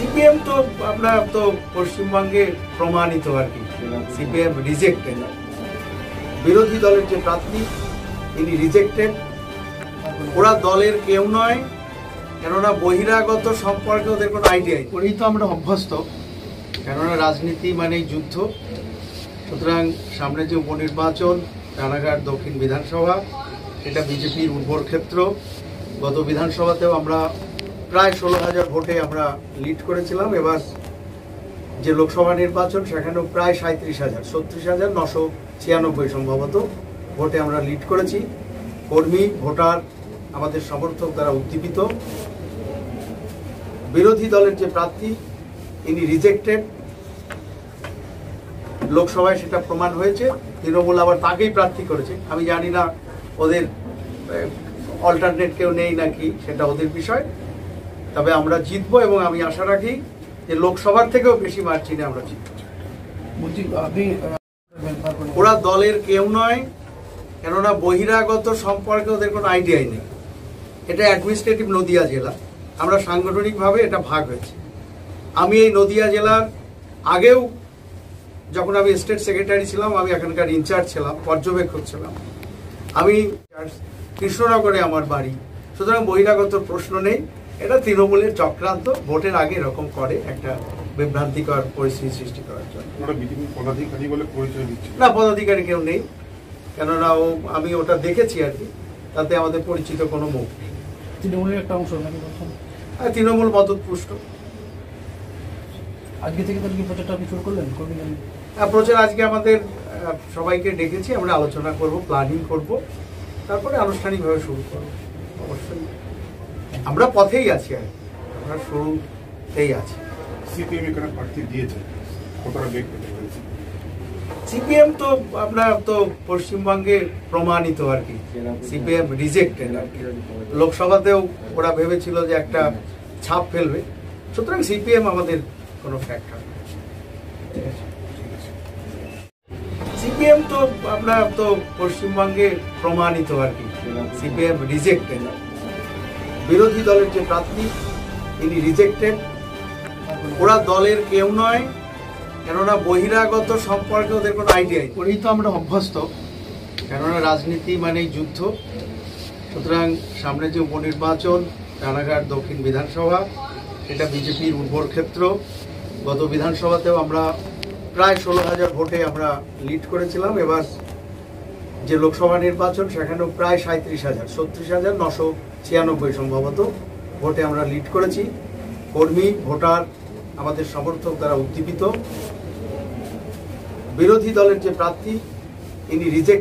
CPM তো আপনার তো পশ্চিমবঙ্গে প্রমাণিত আর কি, সিপিএম রিজেক্টেড। বিরোধী দলের যে প্রার্থী তিনি রিজেক্টেড। ওরা দলের কেউ নয়, কেননা বহিরাগত সম্পর্কে ওদের কোনো আইডিয়াই করেই তো আমরা অভ্যস্ত, কেননা রাজনীতি মানেই যুদ্ধ। সুতরাং সামনে যে উপনির্বাচন, রানাঘাট দক্ষিণ বিধানসভা, এটা বিজেপির উর্বর ক্ষেত্র। গত বিধানসভাতেও আমরা প্রায় 16,000 ভোটে আমরা লিড করেছিলাম। এবার যে লোকসভা নির্বাচন সেখানেও প্রায় 37,000, 36,996 সম্ভবত ভোটে আমরা লিড করেছি। কর্মী, ভোটার, আমাদের সমর্থক দ্বারা উদ্দীপিত। বিরোধী দলের যে প্রার্থী তিনি রিজেক্টেড। লোকসভায় সেটা প্রমাণ হয়েছে। তৃণমূল আবার তাকেই প্রার্থী করেছে। আমি জানি না ওদের অল্টারনেট কেউ নেই নাকি, সেটা ওদের বিষয়। তবে আমরা জিতবো এবং আমি আশা রাখি যে লোকসভার থেকেও বেশি মার্জিনে আমরা জিতব। ওরা দলের কেউ নয়, কেননা বহিরাগত সম্পর্কে ওদের কোনো আইডিয়াই নেই। এটা অ্যাডমিনিস্ট্রেটিভ নদিয়া জেলা, আমরা সাংগঠনিকভাবে এটা ভাগ হয়েছে। আমি এই নদিয়া জেলার আগেও যখন আমি স্টেট সেক্রেটারি ছিলাম, আমি এখানকার ইনচার্জ ছিলাম, পর্যবেক্ষক ছিলাম। আমি কৃষ্ণনগরে আমার বাড়ি। সুতরাং বহিরাগত প্রশ্ন নেই। এটা তৃণমূলের চক্রান্ত, ভোটের আগে এরকম করে একটা বিভ্রান্তিকর পরিস্থিতি সৃষ্টি করার জন্য। না, পদাধিকারী কেউ নেই, কেননা আমি ওটা দেখেছি আর কি, তাতে আমাদের পরিচিত কোনো মুখ নেই। তৃণমূলের একটা অংশ নাকি? তৃণমূল মদতপুষ্ট। আজকে থেকে তাহলে কি প্রচারটা আপনি শুরু করলেন? প্রচার আজকে আমাদের সবাইকে ডেকেছি, আমরা আলোচনা করব, প্ল্যানিং করব, তারপরে আনুষ্ঠানিকভাবে শুরু করব। অবশ্যই আমরা পথেই আছি, আর আমরা শুরুতেই আছি। সিপিএম এখানে প্রার্থী দিয়েছে, সিপিএম তো আপনার তো পশ্চিমবঙ্গে প্রমাণিত আর কি, সিপিএম রিজেক্টেড আর কি। লোকসভাতেও ওরা ভেবেছিল যে একটা ছাপ ফেলবে। সুতরাং সিপিএম আমাদের কোনো ফ্যাক্টর না। ঠিক আছে, সিপিএম তো আপনার তো পশ্চিমবঙ্গে প্রমাণিত আর কি, সিপিএম রিজেক্টেড। বিরোধী দলের যে প্রার্থী তিনি রিজেক্টেড। ওরা দলের কেউ নয়, কেননা বহিরাগত সম্পর্কে ওদের কোনো আইডিয়াই করেই তো আমরা অভ্যস্ত, কেননা রাজনীতি মানেই যুদ্ধ। সুতরাং সামনে যে উপনির্বাচন, রানাঘাট দক্ষিণ বিধানসভা, এটা বিজেপির উর্বর ক্ষেত্র। গত বিধানসভাতেও আমরা প্রায় 16,000 ভোটে আমরা লিড করেছিলাম। এবার যে লোকসভা নির্বাচন সেখানেও প্রায় 37,000, 36,996 সম্ভবত ভোটে আমরা লিড করেছি। কর্মী, ভোটার, আমাদের সমর্থক দ্বারা উদ্দীপিত। বিরোধী দলের যে প্রার্থী তিনি রিজেক্ট